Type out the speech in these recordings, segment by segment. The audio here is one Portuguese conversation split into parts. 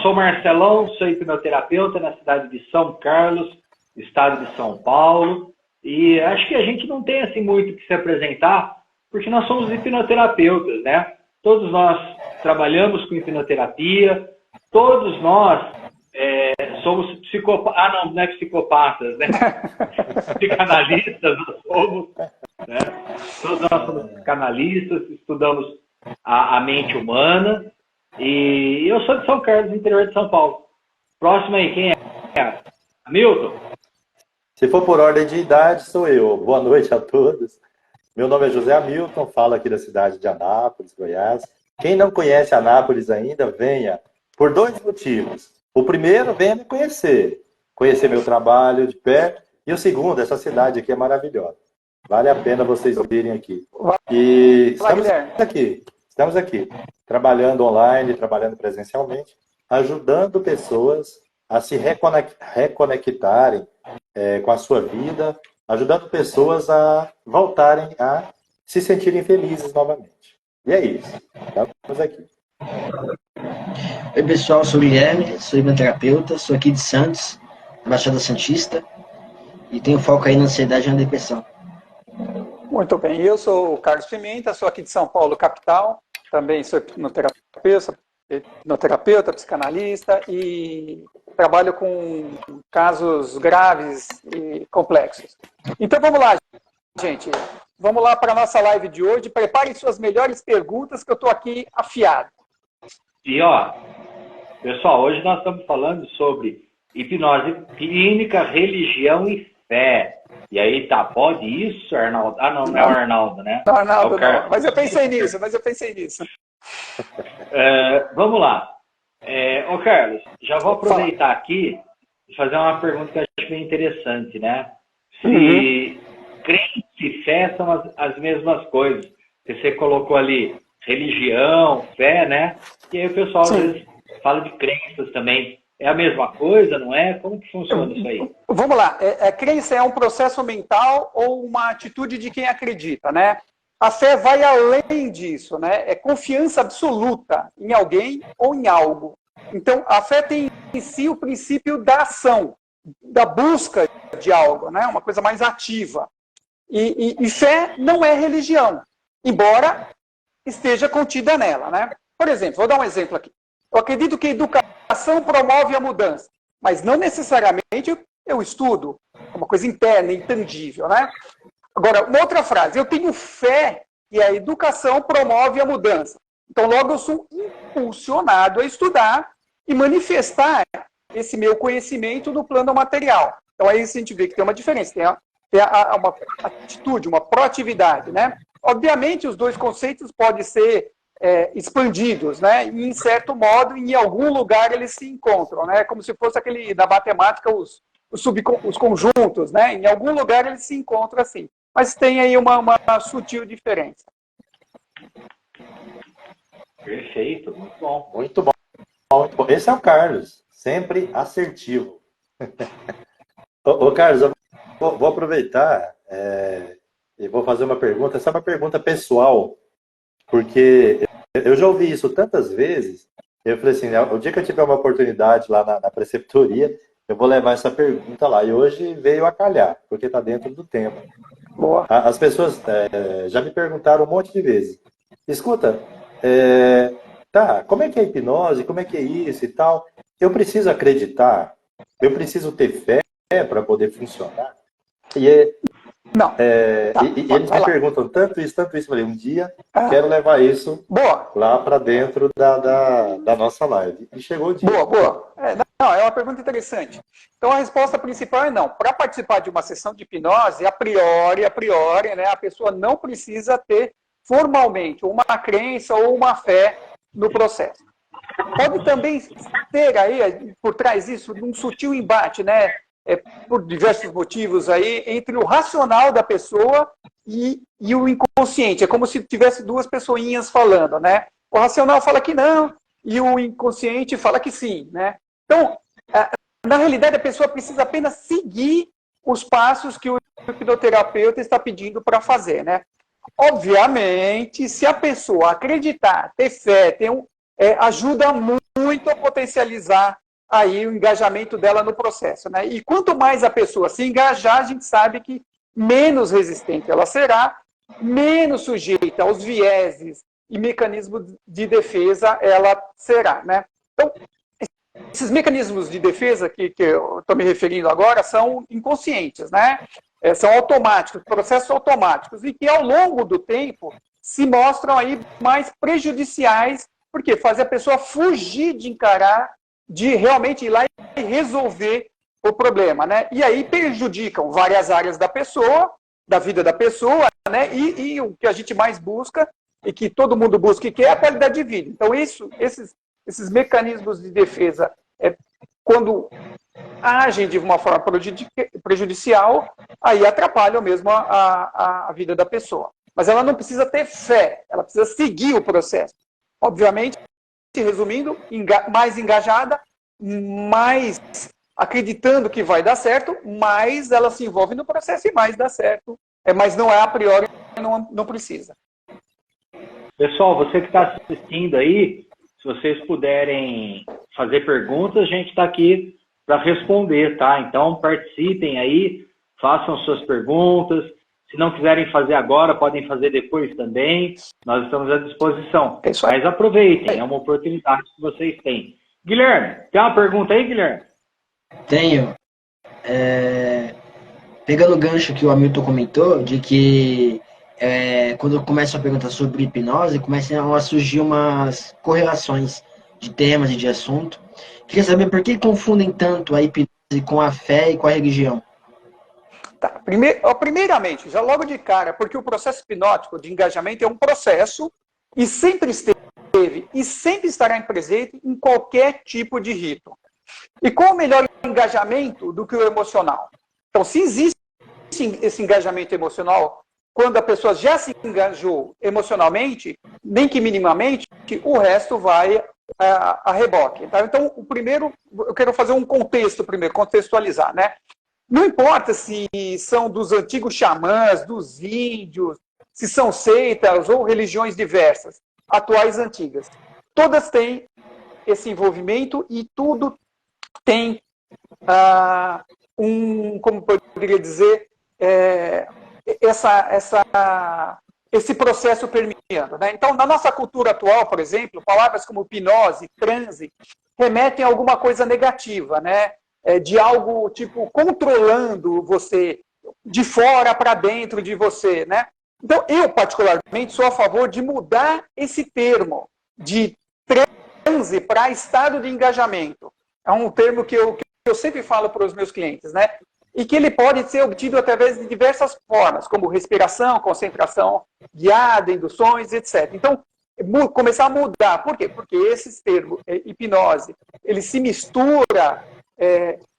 sou Marcelão, sou hipnoterapeuta na cidade de São Carlos, estado de São Paulo, e acho que a gente não tem assim muito o que se apresentar, porque nós somos hipnoterapeutas, né? Todos nós trabalhamos com hipnoterapia, todos nós somos psicopatas, não é psicopatas, né? Psicanalistas nós somos, né? Todos nós somos psicanalistas, estudamos a mente humana, e eu sou de São Carlos, interior de São Paulo. Próximo aí, quem é? Hamilton? Se for por ordem de idade, sou eu. Boa noite a todos. Meu nome é José Hamilton, falo aqui da cidade de Anápolis, Goiás. Quem não conhece Anápolis ainda, venha por 2 motivos. O primeiro, venha me conhecer meu trabalho de perto. E o segundo, essa cidade aqui é maravilhosa. Vale a pena vocês virem aqui. E estamos aqui, trabalhando online, trabalhando presencialmente, ajudando pessoas a se reconectarem com a sua vida, ajudando pessoas a voltarem a se sentirem felizes novamente. E é isso. Estamos aqui. Oi, pessoal. Sou o Guilherme, sou hipnoterapeuta, sou aqui de Santos, Baixada Santista, e tenho foco aí na ansiedade e na depressão. Muito bem. Eu sou o Carlos Pimenta, sou aqui de São Paulo, capital. Também sou hipnoterapeuta, psicanalista e trabalho com casos graves e complexos. Então vamos lá, gente. Vamos lá para a nossa live de hoje. Preparem suas melhores perguntas que eu estou aqui afiado. E pessoal, hoje nós estamos falando sobre hipnose clínica, religião e fé. E aí, pode isso, Arnaldo? Ah, não é o Arnaldo, né? Não, Arnaldo, não. Mas eu pensei nisso, Vamos lá. Ô, Carlos, já vou aproveitar aqui e fazer uma pergunta que eu acho bem interessante, né? Se crença e fé são as mesmas coisas. Você colocou ali religião, fé, né? E aí o pessoal às vezes fala de crenças também. É a mesma coisa, não é? Como que funciona isso aí? Vamos lá. Crença é um processo mental ou uma atitude de quem acredita, né? A fé vai além disso, né? É confiança absoluta em alguém ou em algo. Então, a fé tem em si o princípio da ação, da busca de algo, né? Uma coisa mais ativa. E fé não é religião, embora esteja contida nela, né? Por exemplo, vou dar um exemplo aqui. Eu acredito que a educação promove a mudança, mas não necessariamente eu estudo. É uma coisa interna, intangível, né? Agora, uma outra frase. Eu tenho fé que a educação promove a mudança. Então, logo, eu sou impulsionado a estudar e manifestar esse meu conhecimento no plano material. Então, aí a gente vê que tem uma diferença. Tem uma atitude, uma proatividade, né? Obviamente, os dois conceitos podem ser expandidos, né? E, em certo modo, em algum lugar eles se encontram, né? Como se fosse aquele da matemática, os conjuntos, né? Em algum lugar eles se encontram assim. Mas tem aí uma sutil diferença. Perfeito, muito bom. Muito bom. Muito bom. Esse é o Carlos, sempre assertivo. Ô, Carlos, eu vou aproveitar e vou fazer uma pergunta. Essa é uma pergunta pessoal, porque eu já ouvi isso tantas vezes. Eu falei assim, o dia que eu tiver uma oportunidade lá na preceptoria, eu vou levar essa pergunta lá. E hoje veio a calhar, porque está dentro do tempo. Boa. As pessoas já me perguntaram um monte de vezes. Escuta, como é que é a hipnose? Como é que é isso e tal? Eu preciso acreditar? Eu preciso ter fé para poder funcionar? Não. E eles me perguntam tanto isso. Eu falei, um dia quero levar isso lá para dentro da nossa live. E chegou o dia. Boa. É uma pergunta interessante. Então, a resposta principal é não. Para participar de uma sessão de hipnose, a priori, né, a pessoa não precisa ter formalmente uma crença ou uma fé no processo. Pode também ter aí, por trás disso, um sutil embate, né? Por diversos motivos aí, entre o racional da pessoa e o inconsciente. É como se tivesse duas pessoinhas falando, né? O racional fala que não e o inconsciente fala que sim, né? Então, na realidade, a pessoa precisa apenas seguir os passos que o hipnoterapeuta está pedindo para fazer, né? Obviamente, se a pessoa acreditar, ter fé, ajuda muito muito a potencializar aí o engajamento dela no processo, né? E quanto mais a pessoa se engajar, a gente sabe que menos resistente ela será, menos sujeita aos vieses e mecanismos de defesa ela será, né? Então, esses mecanismos de defesa que eu estou me referindo agora são inconscientes, né? São automáticos, processos automáticos, e que ao longo do tempo se mostram aí mais prejudiciais, porque fazem a pessoa fugir de encarar, de realmente ir lá e resolver o problema, né? E aí prejudicam várias áreas da pessoa, da vida da pessoa, né? E o que a gente mais busca, e que todo mundo busca e quer, é a qualidade de vida. Então, esses mecanismos de defesa, quando agem de uma forma prejudicial, aí atrapalham mesmo a vida da pessoa. Mas ela não precisa ter fé, ela precisa seguir o processo. Obviamente, resumindo, mais engajada, mais acreditando que vai dar certo, mais ela se envolve no processo e mais dá certo. Mas não é a priori, não precisa. Pessoal, você que está assistindo aí, se vocês puderem fazer perguntas, a gente está aqui para responder, tá? Então participem aí, façam suas perguntas. Se não quiserem fazer agora, podem fazer depois também. Nós estamos à disposição. Mas aproveitem, é uma oportunidade que vocês têm. Guilherme, tem uma pergunta aí, Guilherme? Tenho. Pegando o gancho que o Hamilton comentou, de que quando eu começo a perguntar sobre hipnose, começam a surgir umas correlações de temas e de assunto. Queria saber por que confundem tanto a hipnose com a fé e com a religião. Tá. Primeiramente, já logo de cara, porque o processo hipnótico de engajamento é um processo e sempre esteve e sempre estará presente em qualquer tipo de rito. E qual o melhor engajamento do que o emocional? Então, se existe esse engajamento emocional, quando a pessoa já se engajou emocionalmente, nem que minimamente, o resto vai a reboque. Tá? Então, o primeiro, eu quero fazer um contexto primeiro, contextualizar, né? Não importa se são dos antigos xamãs, dos índios, se são seitas ou religiões diversas, atuais, antigas. Todas têm esse envolvimento e tudo tem como poderia dizer, esse processo permeando. Né? Então, na nossa cultura atual, por exemplo, palavras como hipnose, transe, remetem a alguma coisa negativa, né? De algo, tipo, controlando você, de fora para dentro de você, né? Então, eu, particularmente, sou a favor de mudar esse termo de transe para estado de engajamento. É um termo que eu sempre falo para os meus clientes, né? E que ele pode ser obtido através de diversas formas, como respiração, concentração guiada, induções, etc. Então, começar a mudar. Por quê? Porque esses termos, hipnose, ele se mistura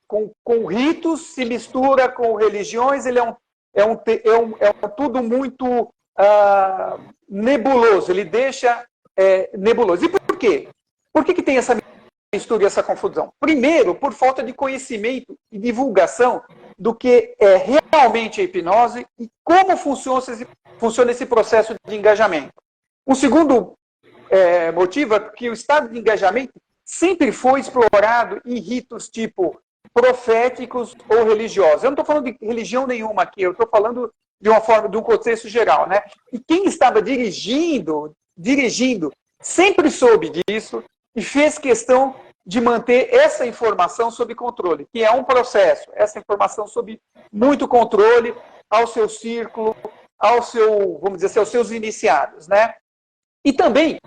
com ritos, se mistura com religiões, ele é tudo muito nebuloso, ele deixa nebuloso. E por quê? Por que tem essa mistura e essa confusão? Primeiro, por falta de conhecimento e divulgação do que é realmente a hipnose e como funciona esse processo de engajamento. Um segundo motivo é que o estado de engajamento sempre foi explorado em ritos tipo proféticos ou religiosos. Eu não estou falando de religião nenhuma aqui, eu estou falando de um contexto geral, né? E quem estava dirigindo, sempre soube disso e fez questão de manter essa informação sob controle, que é um processo, essa informação sob muito controle ao seu círculo, vamos dizer assim, aos seus iniciados, né? E também,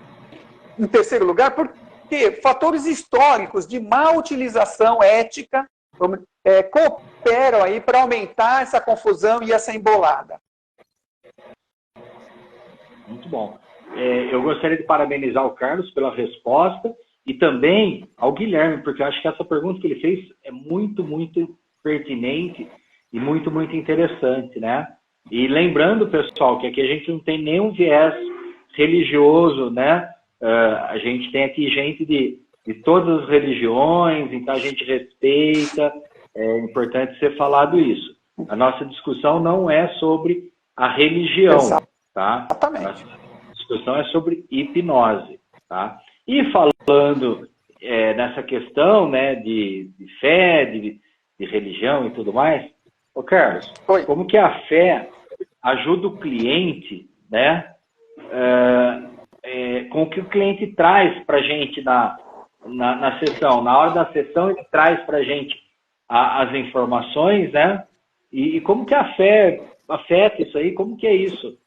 em terceiro lugar, porque fatores históricos de má utilização ética cooperam aí para aumentar essa confusão e essa embolada. Muito bom. Eu gostaria de parabenizar o Carlos pela resposta e também ao Guilherme, porque eu acho que essa pergunta que ele fez é muito, muito pertinente e muito, muito interessante, né? E lembrando, pessoal, que aqui a gente não tem nenhum viés religioso, né? A gente tem aqui gente de todas as religiões, então a gente respeita, é importante ser falado isso. A nossa discussão não é sobre a religião, tá? Exatamente. A discussão é sobre hipnose, tá? E falando nessa questão, né, de fé, de religião e tudo mais. Ô Carlos, Oi. como que a fé ajuda o cliente, né, com o que o cliente traz para a gente na sessão? Na hora da sessão, ele traz para a gente as informações, né? E como que a fé afeta isso aí? Como que é isso?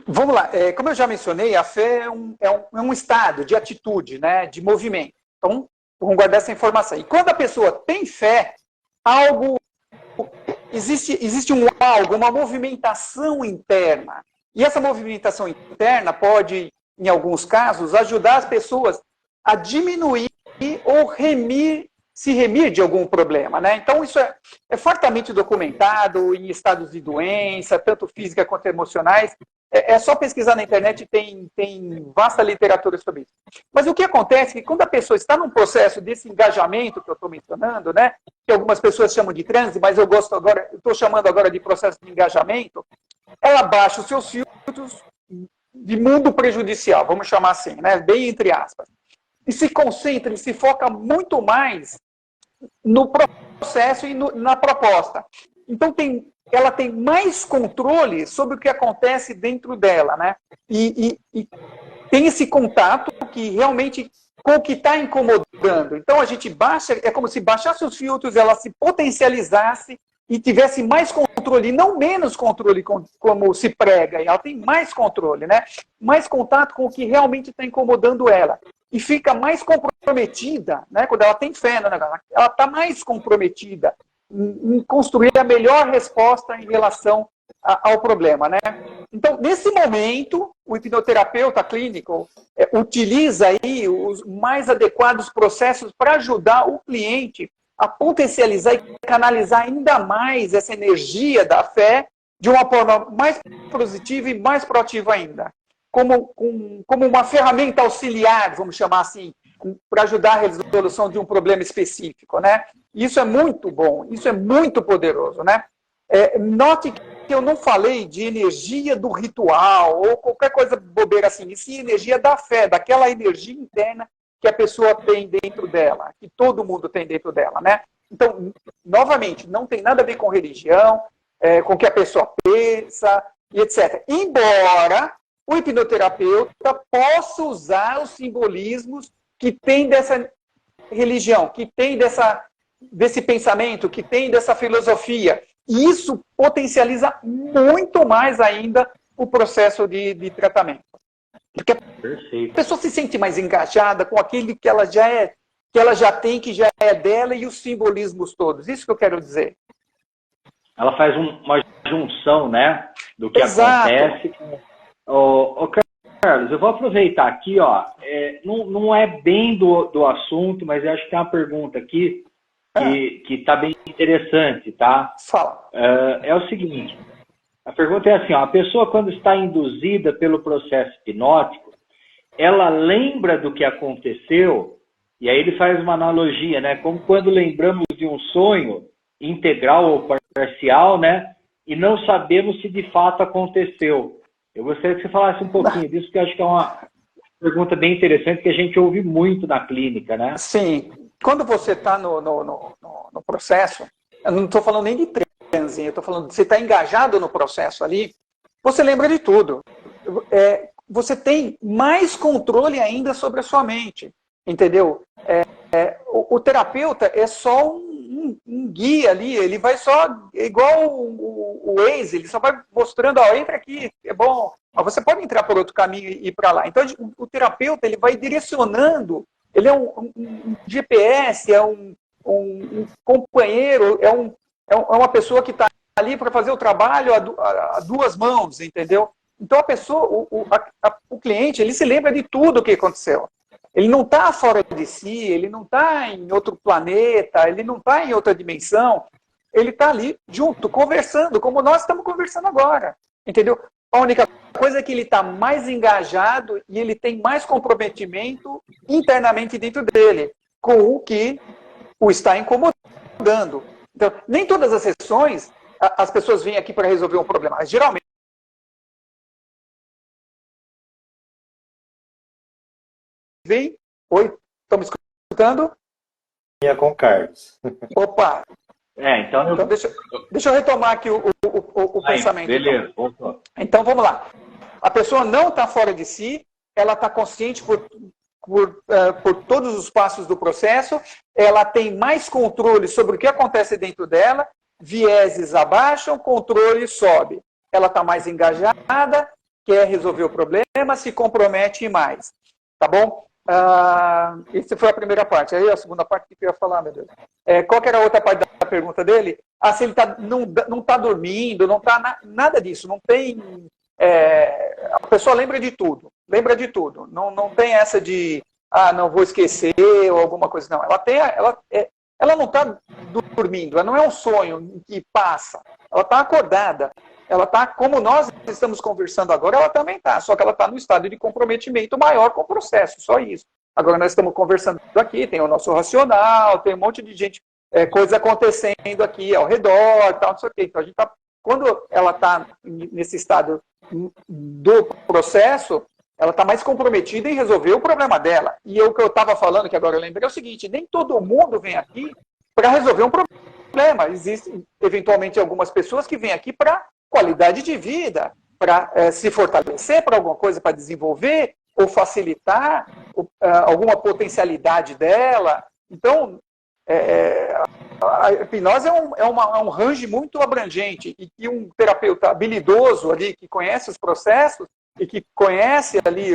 Vamos lá. Como eu já mencionei, a fé é um estado de atitude, né, de movimento. Então, vamos guardar essa informação. E quando a pessoa tem fé, existe algo, uma movimentação interna. E essa movimentação interna pode, em alguns casos, ajudar as pessoas a diminuir ou se remir de algum problema, né? Então, isso é fortemente documentado em estados de doença, tanto física quanto emocionais. É só pesquisar na internet, tem vasta literatura sobre isso. Mas o que acontece é que quando a pessoa está num processo desse engajamento que eu estou mencionando, né, que algumas pessoas chamam de transe, mas eu estou chamando agora de processo de engajamento, ela baixa os seus filtros de mundo prejudicial, vamos chamar assim, né, bem entre aspas, e se concentra e se foca muito mais no processo e na proposta. Então, ela tem mais controle sobre o que acontece dentro dela, né? E tem esse contato que realmente com o que está incomodando. Então, a gente baixa, é como se baixasse os filtros, ela se potencializasse e tivesse mais controle, não menos controle como se prega. Ela tem mais controle, né? Mais contato com o que realmente está incomodando ela. E fica mais comprometida, né? Quando ela tem fé no negócio, ela está mais comprometida em construir a melhor resposta em relação ao problema, né? Então, nesse momento, o hipnoterapeuta clínico utiliza aí os mais adequados processos para ajudar o cliente a potencializar e canalizar ainda mais essa energia da fé de uma forma mais positiva e mais proativa ainda. Como uma ferramenta auxiliar, vamos chamar assim, para ajudar a resolução de um problema específico, né? Isso é muito bom, isso é muito poderoso, né? Note que eu não falei de energia do ritual ou qualquer coisa bobeira assim, e sim energia da fé, daquela energia interna que a pessoa tem dentro dela, que todo mundo tem dentro dela, né? Então, novamente, não tem nada a ver com religião, com o que a pessoa pensa, e etc. Embora o hipnoterapeuta possa usar os simbolismos que tem dessa religião, que tem desse pensamento, que tem dessa filosofia. E isso potencializa muito mais ainda o processo de tratamento. Porque a pessoa se sente mais engajada com aquilo que ela já tem, que já é dela, e os simbolismos todos. Isso que eu quero dizer. Ela faz uma junção, né, do que Exato. acontece. Carlos, eu vou aproveitar aqui, ó, não é bem do assunto, mas eu acho que tem uma pergunta aqui que está bem interessante, tá? Fala. É o seguinte, a pergunta é assim, ó, a pessoa quando está induzida pelo processo hipnótico, ela lembra do que aconteceu, e aí ele faz uma analogia, né, como quando lembramos de um sonho integral ou parcial, né, e não sabemos se de fato aconteceu. Eu gostaria que você falasse um pouquinho disso, porque eu acho que é uma pergunta bem interessante que a gente ouve muito na clínica, né? Sim. Quando você está no processo, eu não estou falando nem de transe, eu estou falando de você está engajado no processo ali, você lembra de tudo. Você tem mais controle ainda sobre a sua mente, entendeu? O terapeuta é só um guia ali, ele vai só, igual o Waze, ele só vai mostrando, ó, entra aqui, é bom, mas você pode entrar por outro caminho e ir para lá. Então, o terapeuta, ele vai direcionando, ele é um GPS, é um companheiro, é uma pessoa que está ali para fazer o trabalho a duas mãos, entendeu? Então, a pessoa, o cliente, ele se lembra de tudo o que aconteceu. Ele não está fora de si, ele não está em outro planeta, ele não está em outra dimensão. Ele está ali junto, conversando, como nós estamos conversando agora. Entendeu? A única coisa é que ele está mais engajado e ele tem mais comprometimento internamente dentro dele, com o que o está incomodando. Então, nem todas as sessões, as pessoas vêm aqui para resolver um problema. Mas, geralmente, vem, oi, Estão me escutando? Com Carlos. Opa! Então Então deixa eu retomar aqui o pensamento. Beleza, voltou. Então vamos lá. A pessoa não está fora de si, ela está consciente por todos os passos do processo, ela tem mais controle sobre o que acontece dentro dela, vieses abaixam, controle sobe. Ela está mais engajada, quer resolver o problema, se compromete mais. Tá bom? Essa foi a primeira parte. Aí a segunda parte que eu ia falar, meu Deus. Qual que era a outra parte da pergunta dele? Se ele não está dormindo, não está nada disso, não tem... a pessoa lembra de tudo. Não tem essa de, não vou esquecer ou alguma coisa. Não, ela não está dormindo, ela não é um sonho que passa. Ela está acordada. Ela está, como nós estamos conversando agora, ela também está. Só que ela está no estado de comprometimento maior com o processo, só isso. Agora nós estamos conversando aqui, tem o nosso racional, tem um monte de gente, coisa acontecendo aqui ao redor, tal, não sei o quê. Então a gente tá, quando ela está nesse estado do processo, ela está mais comprometida em resolver o problema dela. E o que eu estava falando, que agora eu lembrei, é o seguinte: nem todo mundo vem aqui para resolver um problema. Existem, eventualmente, algumas pessoas que vêm aqui para qualidade de vida, para se fortalecer, para alguma coisa para desenvolver, ou facilitar alguma potencialidade dela. Então, a hipnose é um range muito abrangente, e que um terapeuta habilidoso ali, que conhece os processos e que conhece ali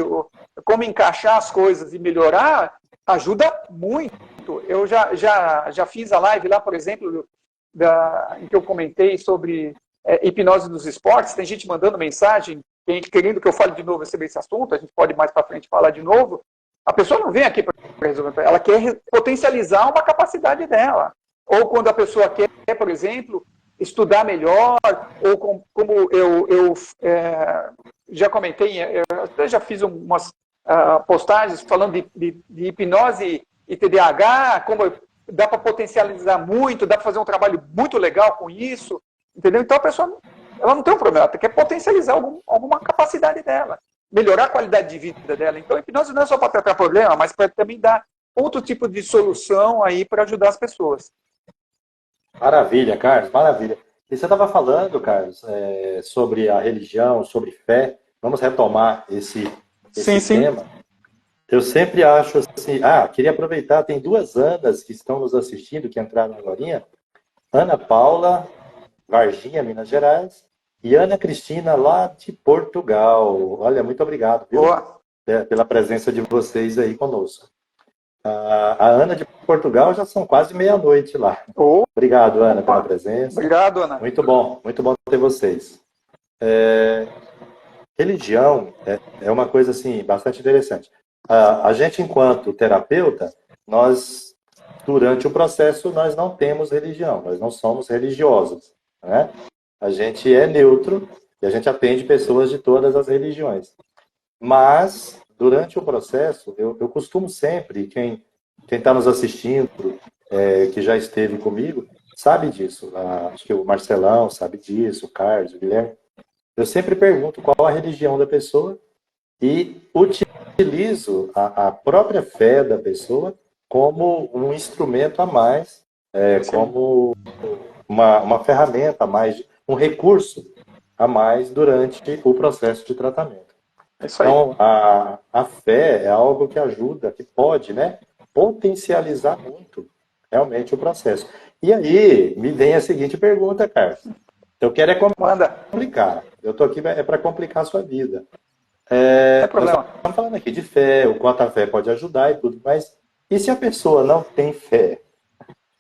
como encaixar as coisas e melhorar, ajuda muito. Eu já fiz a live lá, por exemplo, em que eu comentei sobre hipnose dos esportes. Tem gente mandando mensagem, querendo que eu fale de novo sobre esse assunto. A gente pode mais para frente falar de novo. A pessoa não vem aqui para resolver, ela quer potencializar uma capacidade dela. Ou quando a pessoa quer, por exemplo, estudar melhor, ou como eu já comentei, eu até já fiz umas postagens falando de hipnose e TDAH, como dá para potencializar muito, dá para fazer um trabalho muito legal com isso, entendeu? Então a pessoa, ela não tem um problema, ela quer potencializar alguma capacidade dela, melhorar a qualidade de vida dela. Então a hipnose não é só para tratar problema, mas para também dar outro tipo de solução aí para ajudar as pessoas. Maravilha, Carlos, maravilha. E você estava falando, Carlos, sobre a religião, sobre fé. Vamos retomar esse tema. Eu sempre acho assim... queria aproveitar, tem 2 Anas que estão nos assistindo, que entraram agora. Ana Paula, Varginha, Minas Gerais, e Ana Cristina, lá de Portugal. Olha, muito obrigado, viu? Pela presença de vocês aí conosco. A Ana de Portugal, já são quase meia-noite lá. Obrigado, Ana, pela presença. Obrigado, Ana. Muito bom ter vocês. Religião é uma coisa assim, bastante interessante. A gente, enquanto terapeuta, nós, durante o processo, nós não temos religião, nós não somos religiosos, né? A gente é neutro e a gente atende pessoas de todas as religiões. Mas, durante o processo, eu costumo sempre, quem está nos assistindo, que já esteve comigo, sabe disso. Acho que o Marcelão sabe disso, o Carlos, o Guilherme. Eu sempre pergunto qual a religião da pessoa e utilizo a própria fé da pessoa como um instrumento a mais, como uma ferramenta a mais, um recurso a mais durante o processo de tratamento. Então, a fé é algo que ajuda, que pode, né, potencializar muito realmente o processo. E aí, me vem a seguinte pergunta, Carlos. Eu quero complicar. Eu estou aqui para complicar a sua vida. Nós estamos falando aqui de fé, o quanto a fé pode ajudar e tudo, mas e se a pessoa não tem fé?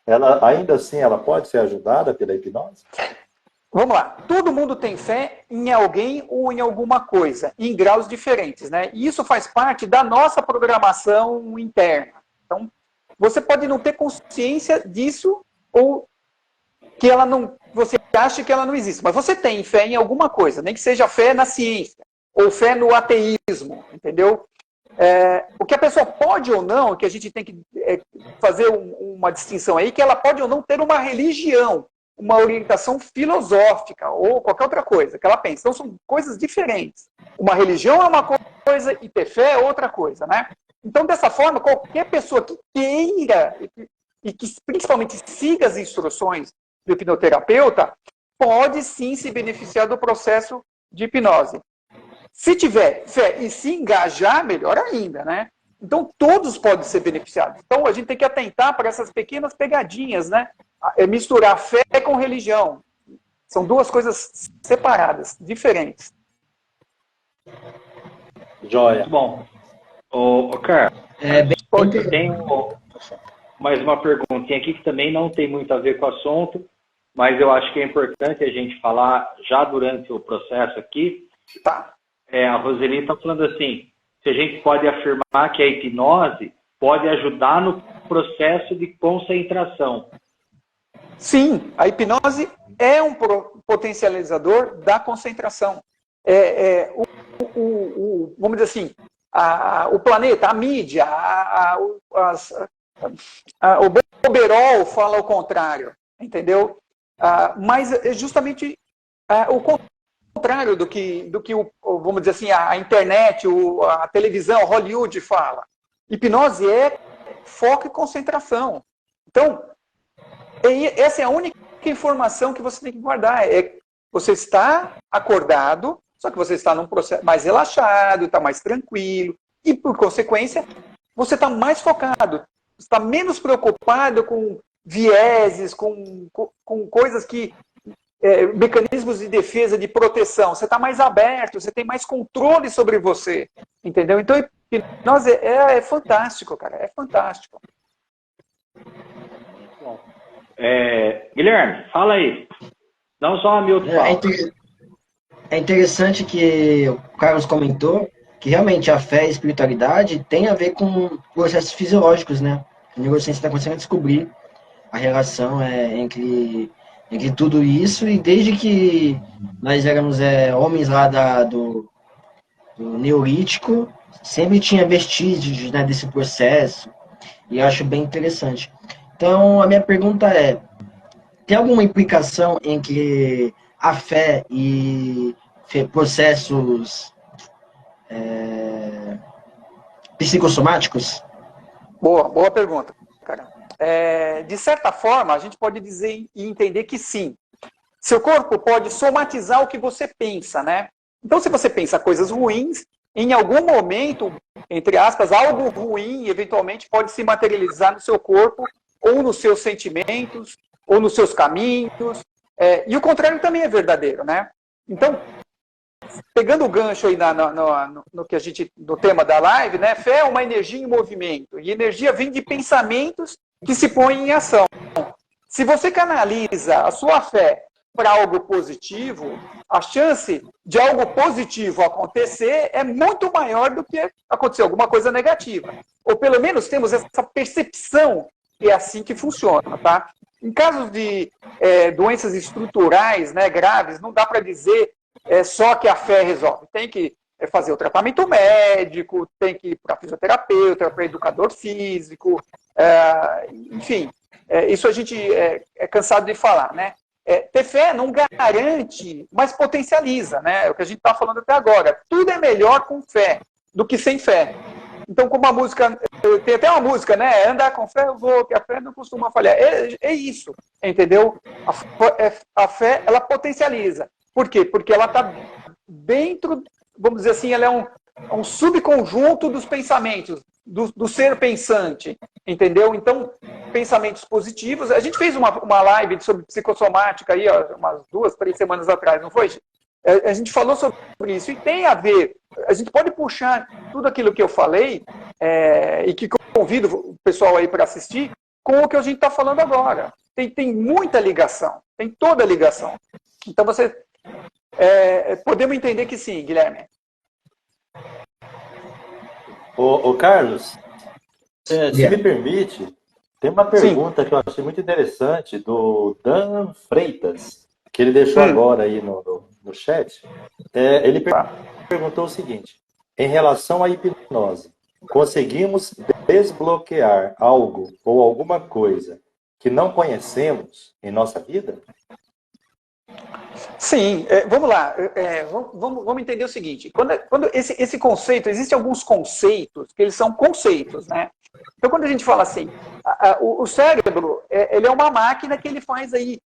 Ela, ainda assim, ela pode ser ajudada pela hipnose? Vamos lá. Todo mundo tem fé em alguém ou em alguma coisa, em graus diferentes, né? E isso faz parte da nossa programação interna. Então, você pode não ter consciência disso ou que ela não, você acha que ela não existe, mas você tem fé em alguma coisa, nem que seja fé na ciência ou fé no ateísmo, entendeu? O que a pessoa pode ou não, que a gente tem que fazer uma distinção aí, que ela pode ou não ter uma religião, uma orientação filosófica ou qualquer outra coisa que ela pensa. Então são coisas diferentes. Uma religião é uma coisa e ter fé é outra coisa, né? Então, dessa forma, qualquer pessoa que queira e que principalmente siga as instruções do hipnoterapeuta, pode sim se beneficiar do processo de hipnose. Se tiver fé e se engajar, melhor ainda, né? Então, todos podem ser beneficiados. Então, a gente tem que atentar para essas pequenas pegadinhas, né? Misturar fé com religião. São duas coisas separadas, diferentes. Joia. Muito bom. Ô, Carlos, eu tenho mais uma perguntinha aqui que também não tem muito a ver com o assunto, mas eu acho que é importante a gente falar já durante o processo aqui. Tá. A Roseli está falando assim, se a gente pode afirmar que a hipnose pode ajudar no processo de concentração. Sim, a hipnose é um potencializador da concentração. Vamos dizer assim, o planeta, a mídia, o Boberol fala o contrário, entendeu? Mas é justamente o contrário do que vamos dizer assim, a internet, a televisão, Hollywood fala. Hipnose é foco e concentração. Então, essa é a única informação que você tem que guardar. Você está acordado, só que você está num processo mais relaxado, está mais tranquilo, e por consequência, você está mais focado, está menos preocupado com vieses, com coisas que mecanismos de defesa, de proteção. Você está mais aberto, você tem mais controle sobre você, entendeu? Então, hipnose é fantástico, cara, é fantástico. Bom, Guilherme, fala aí. Não só a Milton fala. É interessante que o Carlos comentou que realmente a fé e a espiritualidade tem a ver com processos fisiológicos, né? A neurociência está começando a descobrir a relação entre tudo isso, e desde que nós éramos homens lá do Neolítico, sempre tinha vestígios, né, desse processo, e eu acho bem interessante. Então, a minha pergunta tem alguma implicação entre a fé e processos psicossomáticos? Boa pergunta, cara. De certa forma, a gente pode dizer e entender que sim. Seu corpo pode somatizar o que você pensa, né? Então, se você pensa coisas ruins, em algum momento, entre aspas, algo ruim, eventualmente, pode se materializar no seu corpo, ou nos seus sentimentos, ou nos seus caminhos. E o contrário também é verdadeiro, né? Então, pegando o gancho aí no tema da live, né? Fé é uma energia em movimento. E energia vem de pensamentos que se põem em ação. Se você canaliza a sua fé para algo positivo, a chance de algo positivo acontecer é muito maior do que acontecer alguma coisa negativa. Ou pelo menos temos essa percepção que é assim que funciona, tá? Em casos de doenças estruturais, né, graves, não dá para dizer só que a fé resolve. Tem que fazer o tratamento médico, tem que ir para fisioterapeuta, para educador físico, enfim, isso a gente é cansado de falar, né? Ter fé não garante, mas potencializa, né? É o que a gente está falando até agora. Tudo é melhor com fé do que sem fé. Então, como a música, tem até uma música, né? Andar com fé, eu vou, que a fé não costuma falhar. É isso, entendeu? A fé, ela potencializa. Por quê? Porque ela está dentro, vamos dizer assim, ela é um subconjunto dos pensamentos, do ser pensante, entendeu? Então, pensamentos positivos. A gente fez uma live sobre psicossomática aí, ó, umas 2, 3 semanas atrás, não foi? A gente falou sobre isso e tem a ver. A gente pode puxar tudo aquilo que eu falei e que convido o pessoal aí para assistir com o que a gente está falando agora. Tem muita ligação, tem toda a ligação. Então, podemos entender que sim, Guilherme. Ô Carlos, se me permite, tem uma pergunta que eu achei muito interessante do Dan Freitas, que ele deixou agora aí no chat. Ele perguntou o seguinte: em relação à hipnose, conseguimos desbloquear algo ou alguma coisa que não conhecemos em nossa vida? Sim, vamos lá. Vamos entender o seguinte. Quando esse conceito, existem alguns conceitos que eles são conceitos, né? Então, quando a gente fala assim, o cérebro, ele é uma máquina que ele faz aí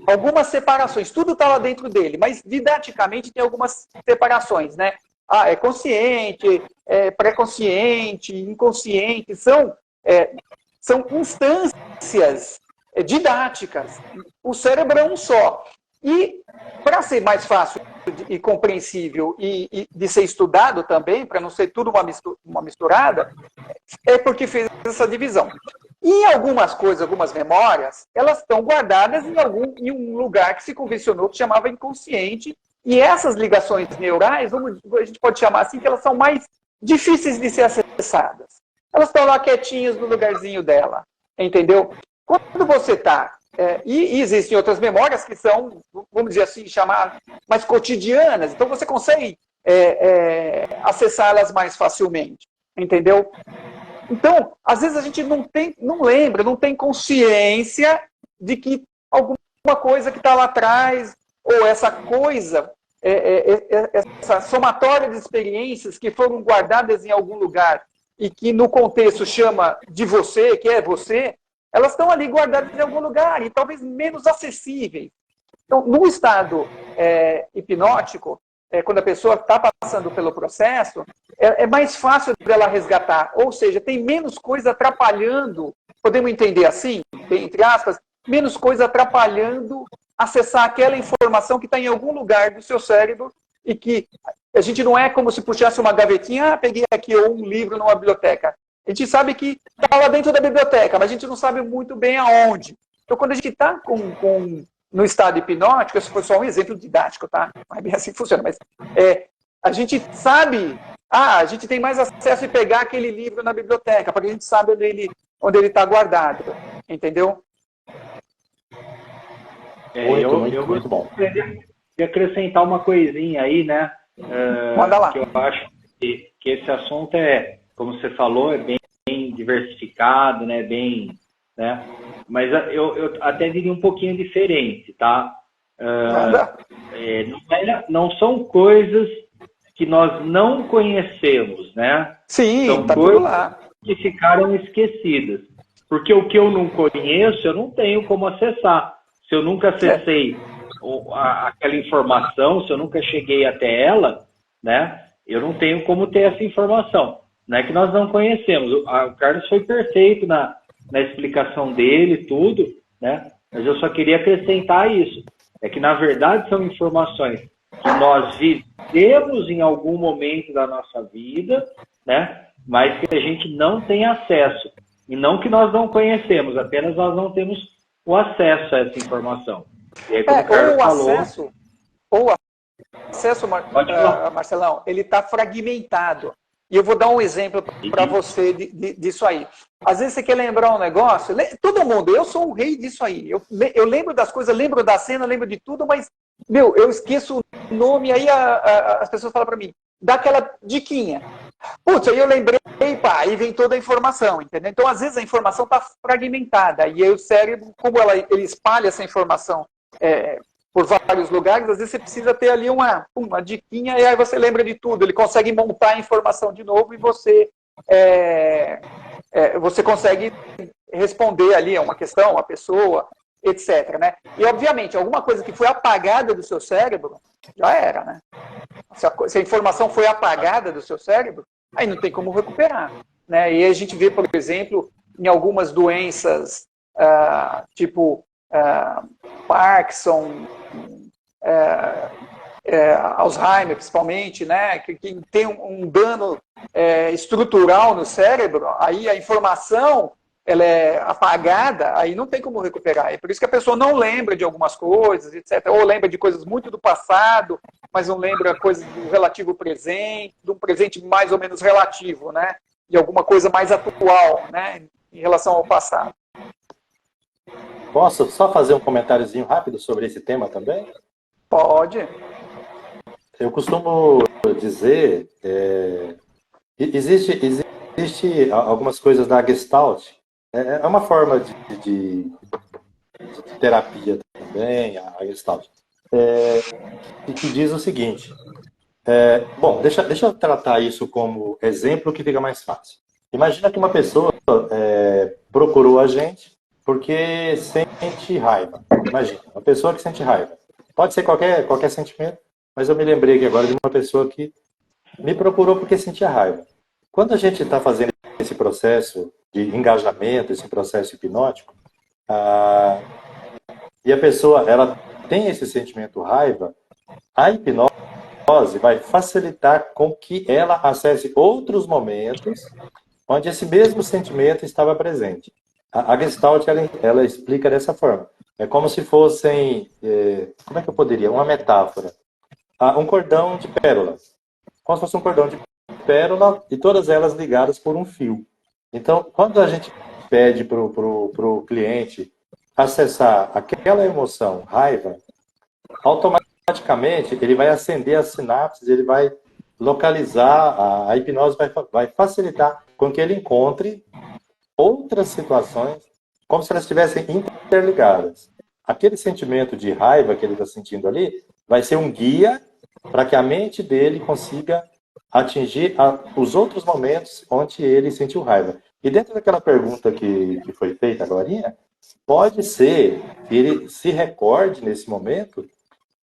algumas separações. Tudo está lá dentro dele, mas didaticamente tem algumas separações, né? É consciente, pré-consciente, inconsciente. São instâncias didáticas. O cérebro é um só. E, para ser mais fácil e compreensível e de ser estudado também, para não ser tudo uma misturada, é porque fez essa divisão. E algumas coisas, algumas memórias, elas estão guardadas em um lugar que se convencionou que chamava inconsciente, e essas ligações neurais, a gente pode chamar assim, que elas são mais difíceis de ser acessadas. Elas estão lá quietinhas no lugarzinho dela, entendeu? Quando você está... e existem outras memórias que são, vamos dizer assim, chamar mais cotidianas, então você consegue acessá-las mais facilmente, entendeu? Então, às vezes a gente não lembra, não tem consciência de que alguma coisa que está lá atrás, ou essa coisa, essa somatória de experiências que foram guardadas em algum lugar e que no contexto chama de você, que é você, elas estão ali guardadas em algum lugar e talvez menos acessíveis. Então, no estado hipnótico, quando a pessoa está passando pelo processo, é mais fácil dela resgatar. Ou seja, tem menos coisa atrapalhando, podemos entender assim, entre aspas, menos coisa atrapalhando acessar aquela informação que está em algum lugar do seu cérebro e que a gente não é como se puxasse uma gavetinha, peguei aqui um livro numa biblioteca. A gente sabe que está lá dentro da biblioteca, mas a gente não sabe muito bem aonde. Então, quando a gente está no estado hipnótico, esse foi só um exemplo didático, tá? Não é bem assim que funciona, mas a gente sabe, a gente tem mais acesso a pegar aquele livro na biblioteca, porque a gente sabe onde ele está guardado, entendeu? Muito bom. E acrescentar uma coisinha aí, né? Manda lá. Que eu acho que esse assunto como você falou, é bem diversificado, né? Né? Mas eu até diria um pouquinho diferente, tá? Não são coisas que nós não conhecemos, né? Sim, são tá coisas tudo lá. que ficaram esquecidas. Porque o que eu não conheço, eu não tenho como acessar. Se eu nunca acessei aquela informação, se eu nunca cheguei até ela, né? Eu não tenho como ter essa informação. Não é que nós não conhecemos. O Carlos foi perfeito na explicação dele, tudo, né? Mas eu só queria acrescentar isso. É que, na verdade, são informações que nós vivemos em algum momento da nossa vida, né? Mas que a gente não tem acesso. E não que nós não conhecemos, apenas nós não temos o acesso a essa informação. E aí, como o Carlos falou... O acesso, Marcelão, ele está fragmentado. E eu vou dar um exemplo para você disso aí. Às vezes você quer lembrar um negócio, todo mundo, eu sou o rei disso aí. Eu lembro das coisas, lembro da cena, lembro de tudo, mas, eu esqueço o nome, aí as pessoas falam para mim, dá aquela diquinha. Putz, aí eu lembrei, aí vem toda a informação, entendeu? Então, às vezes a informação está fragmentada, e aí o cérebro, como ele espalha essa informação por vários lugares, às vezes você precisa ter ali uma diquinha, e aí você lembra de tudo, ele consegue montar a informação de novo e você consegue responder ali a uma questão, uma pessoa, etc. Né? E, obviamente, alguma coisa que foi apagada do seu cérebro, já era, né? Se a informação foi apagada do seu cérebro, aí não tem como recuperar. Né? E a gente vê, por exemplo, em algumas doenças, tipo Parkinson, Alzheimer, principalmente, né? Que tem um dano estrutural no cérebro, aí a informação ela é apagada, aí não tem como recuperar. É por isso que a pessoa não lembra de algumas coisas, etc. Ou lembra de coisas muito do passado, mas não lembra coisas do relativo presente, de um presente mais ou menos relativo, né? De alguma coisa mais atual, né? Em relação ao passado. Posso só fazer um comentáriozinho rápido sobre esse tema também? Pode. Eu costumo dizer, existe algumas coisas da Gestalt, é uma forma de terapia também, a Gestalt. que diz o seguinte. Bom, deixa eu tratar isso como exemplo que fica mais fácil. Imagina que uma pessoa procurou a gente porque sente raiva. Imagina, uma pessoa que sente raiva. Pode ser qualquer sentimento, mas eu me lembrei aqui agora de uma pessoa que me procurou porque sentia raiva. Quando a gente está fazendo esse processo de engajamento, esse processo hipnótico, e a pessoa ela tem esse sentimento raiva, a hipnose vai facilitar com que ela acesse outros momentos onde esse mesmo sentimento estava presente. A Gestalt ela explica dessa forma. É como se fossem, como é que eu poderia? Uma metáfora. Um cordão de pérolas. Como se fosse um cordão de pérola e todas elas ligadas por um fio. Então, quando a gente pede para o cliente acessar aquela emoção, raiva, automaticamente ele vai acender as sinapses, ele vai localizar, a hipnose vai facilitar com que ele encontre outras situações como se elas estivessem interligadas. Aquele sentimento de raiva que ele está sentindo ali vai ser um guia para que a mente dele consiga atingir os outros momentos onde ele sentiu raiva. E dentro daquela pergunta que foi feita agora, pode ser que ele se recorde nesse momento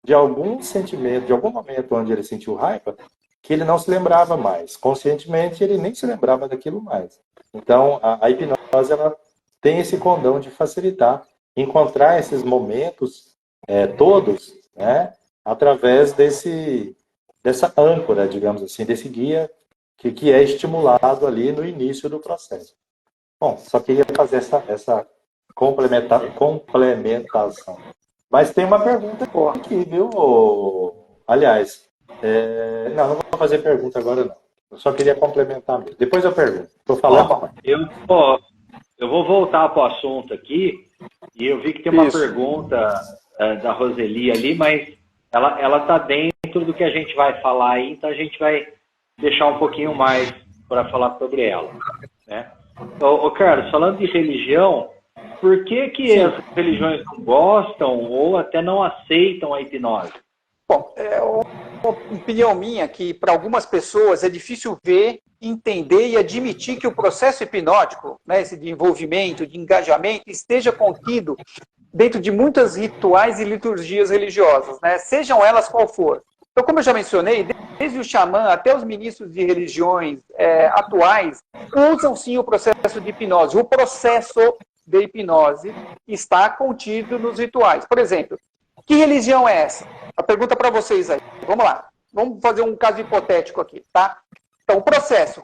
de algum sentimento, de algum momento onde ele sentiu raiva, que ele não se lembrava mais. Conscientemente, ele nem se lembrava daquilo mais. Então, a hipnose ela tem esse condão de facilitar, encontrar esses momentos todos, né, através dessa âncora, digamos assim, desse guia que é estimulado ali no início do processo. Bom, só queria fazer essa complementação. Mas tem uma pergunta aqui, viu? Aliás, não vou fazer pergunta agora, não. Eu só queria complementar mesmo. Depois eu pergunto. Estou falando. Eu vou voltar para o assunto aqui, e eu vi que tem uma pergunta da Roseli ali, mas ela está dentro do que a gente vai falar aí, então a gente vai deixar um pouquinho mais para falar sobre ela. Né? Carlos, falando de religião, por que as religiões não gostam ou até não aceitam a hipnose? Bom, é uma opinião minha que para algumas pessoas é difícil ver, entender e admitir que o processo hipnótico, né, esse de envolvimento, de engajamento, esteja contido dentro de muitas rituais e liturgias religiosas, né, sejam elas qual for. Então, como eu já mencionei, desde o xamã até os ministros de religiões atuais usam sim o processo de hipnose. O processo de hipnose está contido nos rituais. Por exemplo, que religião é essa? A pergunta para vocês aí. Vamos lá. Vamos fazer um caso hipotético aqui, tá? Então, o processo.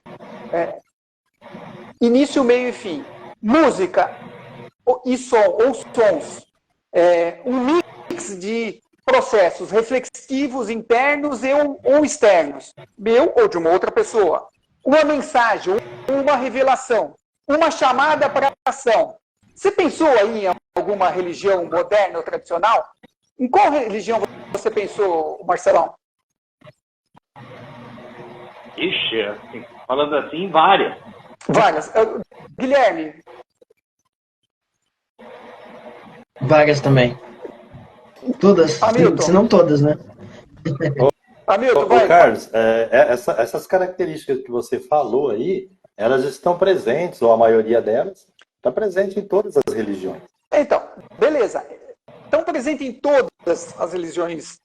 Início, meio e fim. Música e som, ou sons. Um mix de processos reflexivos internos ou externos. Meu ou de uma outra pessoa. Uma mensagem, uma revelação. Uma chamada para ação. Você pensou aí em alguma religião moderna ou tradicional? Em qual religião você pensou, Marcelão? Ixi, falando assim, várias. Várias. Guilherme? Várias também. Todas, Hamilton. se não todas, né? Hamilton, vai. Carlos, essas características que você falou aí, elas estão presentes, ou a maioria delas, está presente em todas as religiões. Então, beleza. Estão presentes em todas as religiões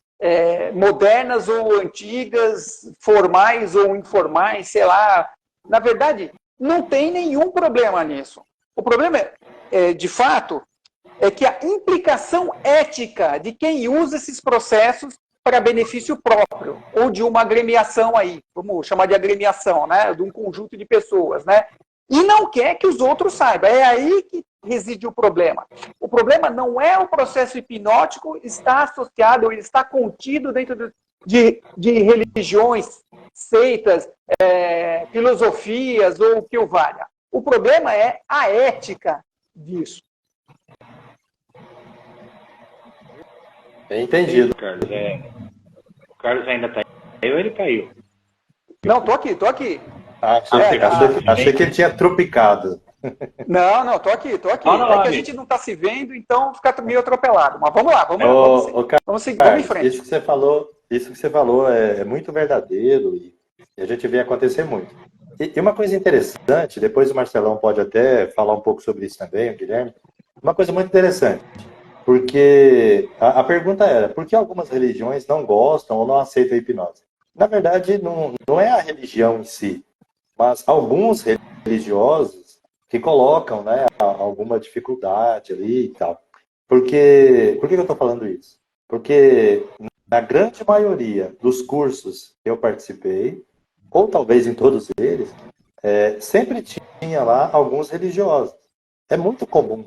modernas ou antigas, formais ou informais, sei lá. Na verdade, não tem nenhum problema nisso. O problema, de fato, é que a implicação ética de quem usa esses processos para benefício próprio, ou de uma agremiação aí, vamos chamar de agremiação, né, de um conjunto de pessoas, né, e não quer que os outros saibam. É aí que reside o problema. O problema não é o processo hipnótico está associado, ou está contido dentro de religiões, seitas, filosofias ou o que o valha. O problema é a ética disso. Entendido. Carlos, o Carlos ainda está aí ou ele caiu? Não, tô aqui. Achei que ele tinha tropicado. Não, tô aqui. Fala, É que a gente não está se vendo, então fica meio atropelado. Mas vamos lá, vamos seguir, vamos em frente. Isso que você falou é muito verdadeiro e a gente vê acontecer muito. E uma coisa interessante, depois o Marcelão pode até falar um pouco sobre isso também, o Guilherme, uma coisa muito interessante, porque a pergunta era, por que algumas religiões não gostam ou não aceitam a hipnose? Na verdade, não é a religião em si, mas alguns religiosos que colocam, né, alguma dificuldade ali e tal. Por que eu estou falando isso? Porque na grande maioria dos cursos que eu participei, ou talvez em todos eles, sempre tinha lá alguns religiosos. É muito comum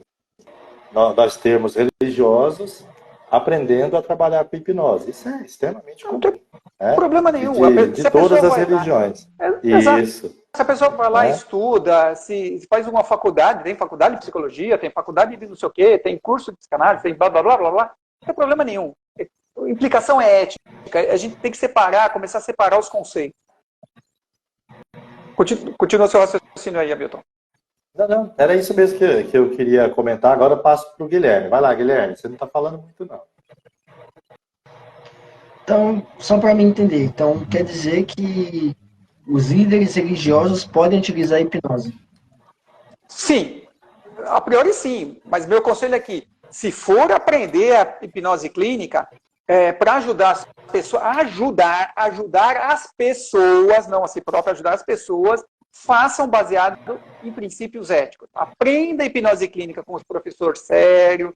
nós termos religiosos aprendendo a trabalhar com hipnose. Isso é extremamente comum. Não tem Né? problema nenhum. De todas as religiões. Exato. Isso. Se a pessoa vai lá e estuda, se faz uma faculdade, tem faculdade de psicologia, tem faculdade de não sei o quê, tem curso de psicanálise, tem blá, blá, blá, blá, blá, não tem problema nenhum. A implicação é ética. A gente tem que começar a separar os conceitos. Continua seu raciocínio aí, Hamilton. Não, era isso mesmo que eu queria comentar. Agora eu passo para o Guilherme. Vai lá, Guilherme, você não está falando muito, não. Então, só para mim entender, então quer dizer que os líderes religiosos podem utilizar a hipnose? Sim, a priori sim, mas meu conselho é que, se for aprender a hipnose clínica, para ajudar as pessoas, ajudar as pessoas, não a si próprio, ajudar as pessoas, façam baseado em princípios éticos. Aprenda a hipnose clínica com os professores sérios,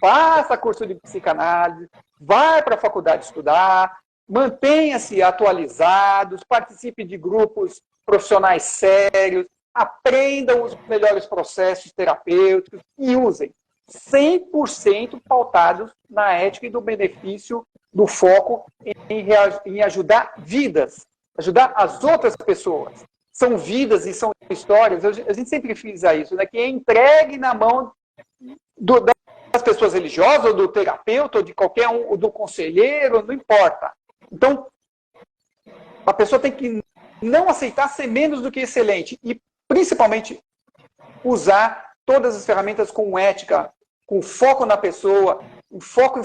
faça curso de psicanálise, vai para a faculdade estudar, mantenha-se atualizados, participe de grupos profissionais sérios, aprendam os melhores processos terapêuticos e usem 100% pautados na ética e do benefício do foco em ajudar vidas, ajudar as outras pessoas. São vidas e são histórias, a gente sempre frisa isso, né? Que é entregue na mão das pessoas religiosas, ou do terapeuta, ou de qualquer um, ou do conselheiro, não importa. Então, a pessoa tem que não aceitar ser menos do que excelente e, principalmente, usar todas as ferramentas com ética, com foco na pessoa, um foco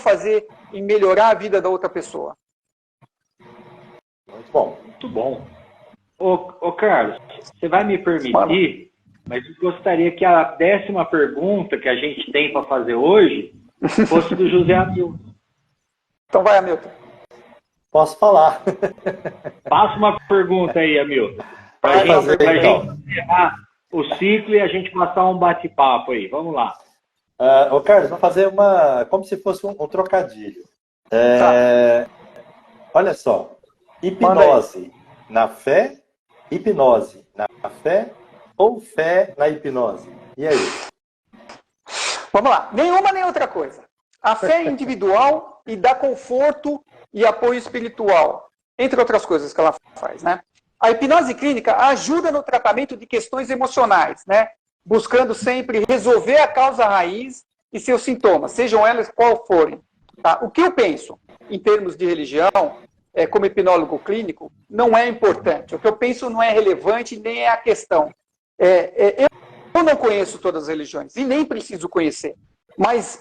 em melhorar a vida da outra pessoa. Muito bom. Muito bom. Ô Carlos, você vai me permitir, mas eu gostaria que a 10ª pergunta que a gente tem para fazer hoje fosse do José Hamilton. Então vai, Hamilton. Posso falar. Faça uma pergunta aí, Hamilton. Para a gente encerrar o ciclo e a gente passar um bate-papo aí. Vamos lá. Ô Carlos, vou fazer como se fosse um trocadilho. Olha só. Hipnose na fé, hipnose na fé ou fé na hipnose? E aí? Vamos lá. Nenhuma nem outra coisa. A fé é individual e dá conforto e apoio espiritual, entre outras coisas que ela faz, né? A hipnose clínica ajuda no tratamento de questões emocionais, né? Buscando sempre resolver a causa raiz e seus sintomas, sejam elas qual forem. Tá? O que eu penso em termos de religião, como hipnólogo clínico, não é importante. O que eu penso não é relevante, nem é a questão. Eu não conheço todas as religiões e nem preciso conhecer. Mas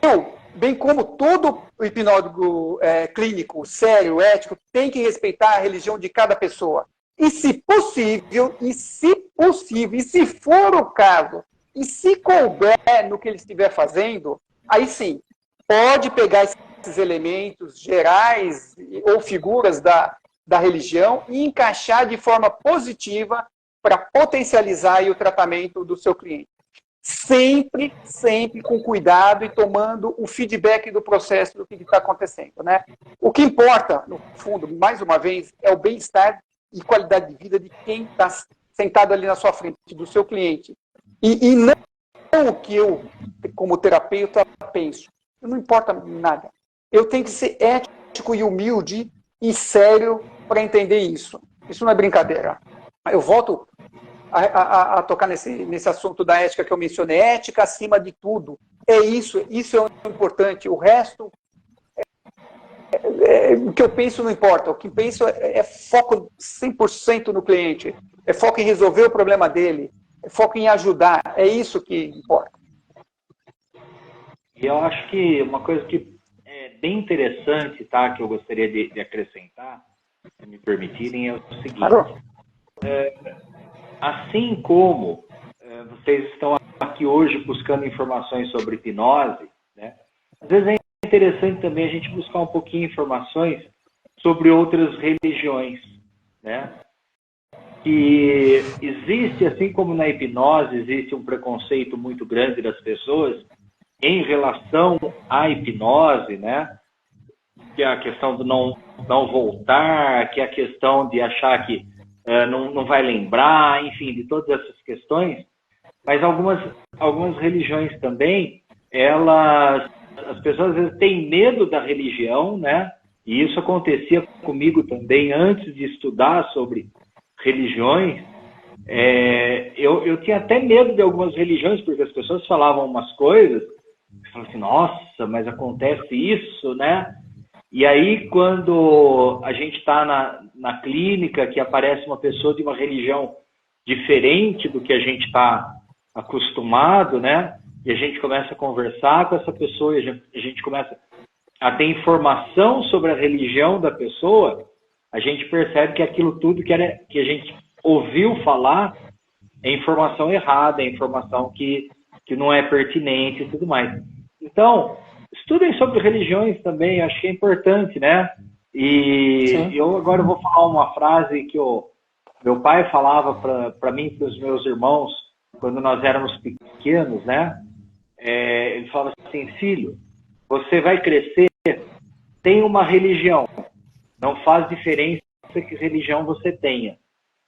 eu, bem como todo hipnólogo clínico, sério, ético, tem que respeitar a religião de cada pessoa. E se possível, e se for o caso, e se couber no que ele estiver fazendo, aí sim, pode pegar esses elementos gerais ou figuras da religião e encaixar de forma positiva para potencializar aí o tratamento do seu cliente. Sempre com cuidado e tomando o feedback do processo do que está acontecendo, né? O que importa, no fundo, mais uma vez, é o bem-estar e qualidade de vida de quem está sentado ali na sua frente, do seu cliente. E não o que eu, como terapeuta, penso. Não importa nada. Eu tenho que ser ético e humilde e sério para entender isso. Isso não é brincadeira. Eu volto a tocar nesse assunto da ética que eu mencionei. Ética acima de tudo. Isso é o importante. O resto, o que eu penso não importa. O que penso é foco 100% no cliente. É foco em resolver o problema dele. foco em ajudar. É isso que importa. E eu acho que uma coisa que é bem interessante, tá, que eu gostaria de acrescentar, se me permitirem, é o seguinte. Claro. Assim como vocês estão aqui hoje buscando informações sobre hipnose, né, às vezes é interessante também a gente buscar um pouquinho de informações sobre outras religiões, né? Que existe, assim como na hipnose, existe um preconceito muito grande das pessoas em relação à hipnose, né? Que é a questão do não voltar, que é a questão de achar que não vai lembrar, enfim, de todas essas questões. Mas algumas religiões também, as pessoas às vezes têm medo da religião, né? E isso acontecia comigo também antes de estudar sobre religiões. Eu tinha até medo de algumas religiões, porque as pessoas falavam umas coisas, eu falava assim, nossa, mas acontece isso, né? E aí, quando a gente está na clínica, que aparece uma pessoa de uma religião diferente do que a gente está acostumado, né? E a gente começa a conversar com essa pessoa, e a gente começa a ter informação sobre a religião da pessoa, a gente percebe que aquilo tudo que a gente ouviu falar é informação errada, é informação que não é pertinente e tudo mais. Então, estudem sobre religiões também, acho que é importante, né? E Sim. eu agora vou falar uma frase que meu pai falava para mim e para os meus irmãos quando nós éramos pequenos, né? Ele falava assim, filho, você vai crescer, tem uma religião, não faz diferença que religião você tenha,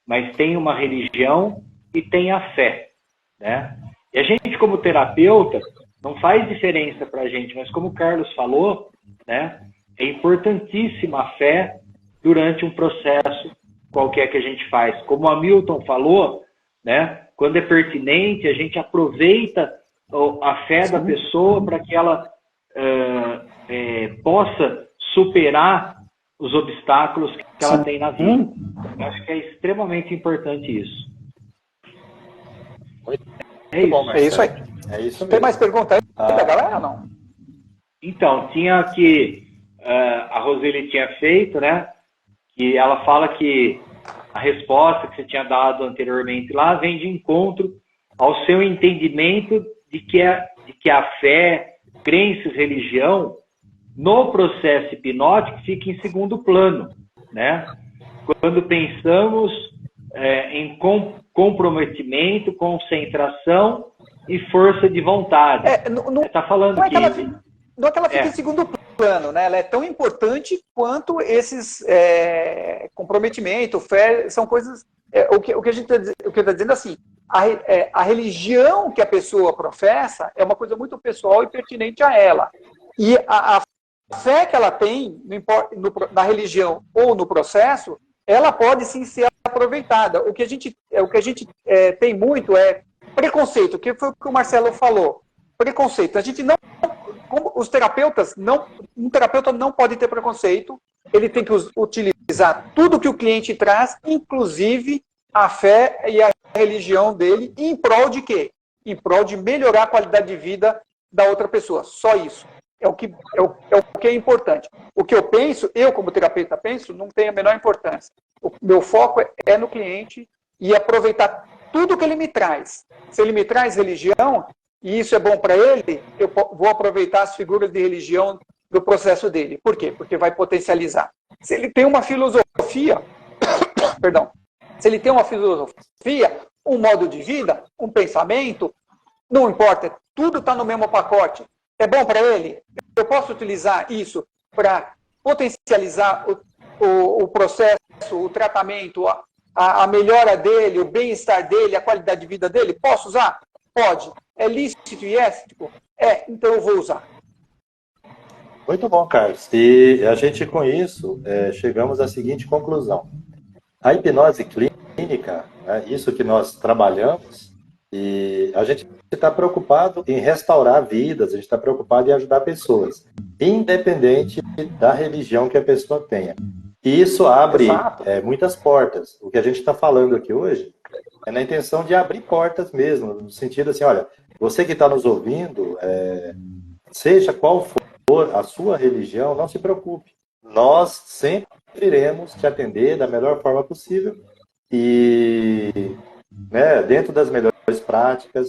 mas tem uma religião e tem a fé, né? E a gente, como terapeuta, não faz diferença para a gente, mas como o Carlos falou, né, é importantíssima a fé durante um processo qualquer que a gente faz. Como o Hamilton falou, né, quando é pertinente, a gente aproveita a fé da pessoa para que ela possa superar os obstáculos que ela tem na vida. Eu acho que é extremamente importante isso. É isso, bom, é isso aí. É isso mesmo. Tem mais pergunta aí da galera ou não? Então, tinha que a Roseli tinha feito, né? Que ela fala que a resposta que você tinha dado anteriormente lá vem de encontro ao seu entendimento de que a fé, crenças, religião, no processo hipnótico fica em segundo plano, né? Quando pensamos em comprometimento, concentração e força de vontade. Está falando não é que ela fica em segundo plano, né? Ela é tão importante quanto esses comprometimento, fé, são coisas. O que a gente está dizendo assim, a religião que a pessoa professa é uma coisa muito pessoal e pertinente a ela. E a fé que ela tem, na religião ou no processo, ela pode sim ser aproveitada. O que a gente tem muito é preconceito, que foi o que o Marcelo falou. Preconceito. A gente não, como os terapeutas, um terapeuta não pode ter preconceito, ele tem que utilizar tudo que o cliente traz, inclusive a fé e a religião dele, em prol de quê? Em prol de melhorar a qualidade de vida da outra pessoa. Só isso. É o que é importante. O que eu penso, eu como terapeuta penso, não tem a menor importância. O meu foco é no cliente e aproveitar tudo que ele me traz. Se ele me traz religião, e isso é bom para ele, eu vou aproveitar as figuras de religião do processo dele. Por quê? Porque vai potencializar. Se ele tem uma filosofia, se ele tem uma filosofia, um modo de vida, um pensamento, não importa, tudo está no mesmo pacote. É bom para ele? Eu posso utilizar isso para potencializar o processo, o tratamento, a melhora dele, o bem-estar dele, a qualidade de vida dele? Posso usar? Pode. É lícito e ético? Então eu vou usar. Muito bom, Carlos. E a gente, com isso, chegamos à seguinte conclusão. A hipnose clínica, isso que nós trabalhamos, e a gente está preocupado em restaurar vidas, a gente está preocupado em ajudar pessoas, independente da religião que a pessoa tenha. E isso abre muitas portas. O que a gente está falando aqui hoje é na intenção de abrir portas mesmo, no sentido assim, olha, você que está nos ouvindo, seja qual for a sua religião, não se preocupe. Nós sempre iremos te atender da melhor forma possível e, né, dentro das melhores práticas,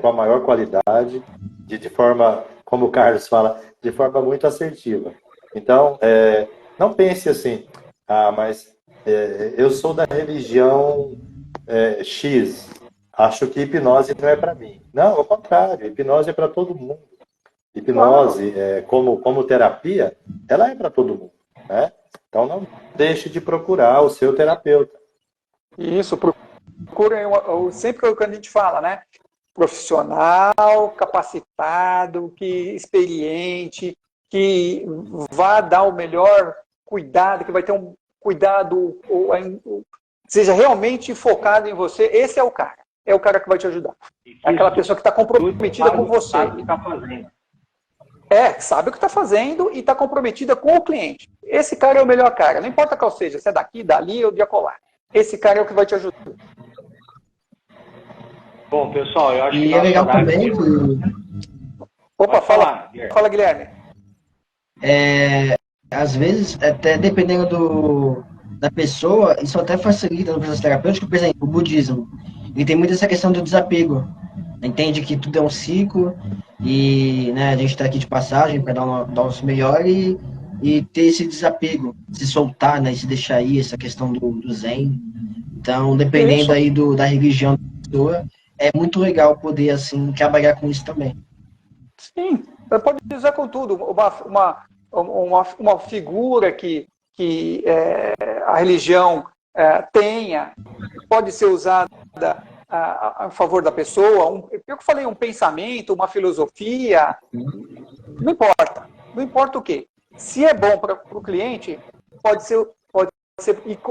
com a maior qualidade, de forma, como o Carlos fala, de forma muito assertiva. Então, não pense assim, mas eu sou da religião X, acho que hipnose não é para mim. Não, ao contrário, hipnose é para todo mundo. Hipnose, como terapia, ela é para todo mundo, né? Então não deixe de procurar o seu terapeuta. Isso, procurem, sempre o que a gente fala, né? Profissional, capacitado, experiente, que vá dar o melhor cuidado, que vai ter um cuidado, seja realmente focado em você. Esse é o cara. É o cara que vai te ajudar. É aquela pessoa que está comprometida com você. Sabe o que está fazendo. Sabe o que está fazendo e está comprometida com o cliente. Esse cara é o melhor cara. Não importa qual seja, se é daqui, dali ou de acolá. Esse cara é o que vai te ajudar. Bom, pessoal, eu acho que... E é legal também... Opa, fala, Guilherme. Às vezes, até dependendo da pessoa, isso até facilita no processo terapêutico. Por exemplo, o budismo. Ele tem muito essa questão do desapego. Entende que tudo é um ciclo e, né, a gente está aqui de passagem para dar o nosso melhor e ter esse desapego, se soltar, né, se deixar ir, essa questão do zen. Então, dependendo aí da religião da pessoa, é muito legal poder, assim, trabalhar com isso também. Sim, pode usar com tudo. Uma figura que a religião tenha, pode ser usada a favor da pessoa, eu falei, um pensamento, uma filosofia, não importa. Não importa o quê. Se é bom para o cliente, pode ser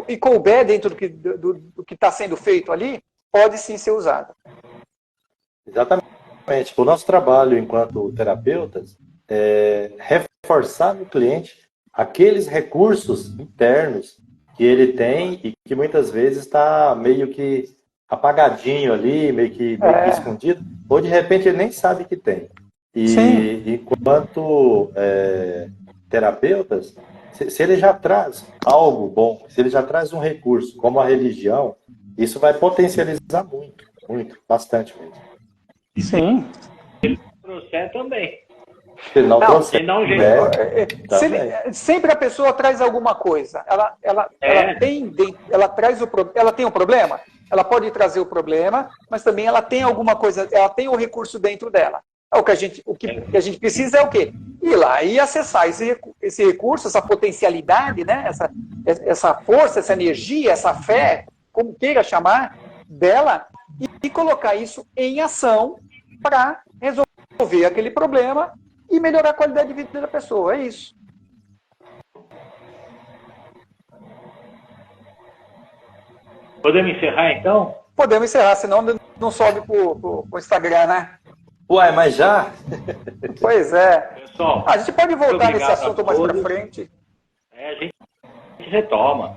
e couber dentro do que está sendo feito ali, pode sim ser usado. Exatamente. O nosso trabalho enquanto terapeutas é reforçar no cliente aqueles recursos internos que ele tem e que muitas vezes está meio que apagadinho ali, meio que escondido, ou de repente ele nem sabe que tem. E enquanto terapeutas, se ele já traz algo bom, se ele já traz um recurso, como a religião, isso vai potencializar muito, bastante mesmo. Sim. Se trouxer também. Se não trouxer, sempre a pessoa traz alguma coisa. Ela tem um problema. Ela pode trazer o problema, mas também ela tem alguma coisa, ela tem o recurso dentro dela. O que a gente precisa é o quê? Ir lá e acessar esse recurso, essa potencialidade, né? essa força, essa energia, essa fé, como queira chamar, dela, e colocar isso em ação para resolver aquele problema e melhorar a qualidade de vida da pessoa. É isso. Podemos encerrar, então? Podemos encerrar, senão não sobe pro Instagram, né? Ué, mas já? Pois é. Pessoal, a gente pode voltar nesse assunto mais para frente. A gente retoma.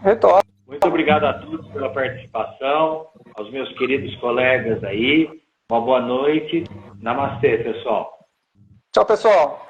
Muito obrigado a todos pela participação, aos meus queridos colegas aí. Uma boa noite. Namastê, pessoal. Tchau, pessoal.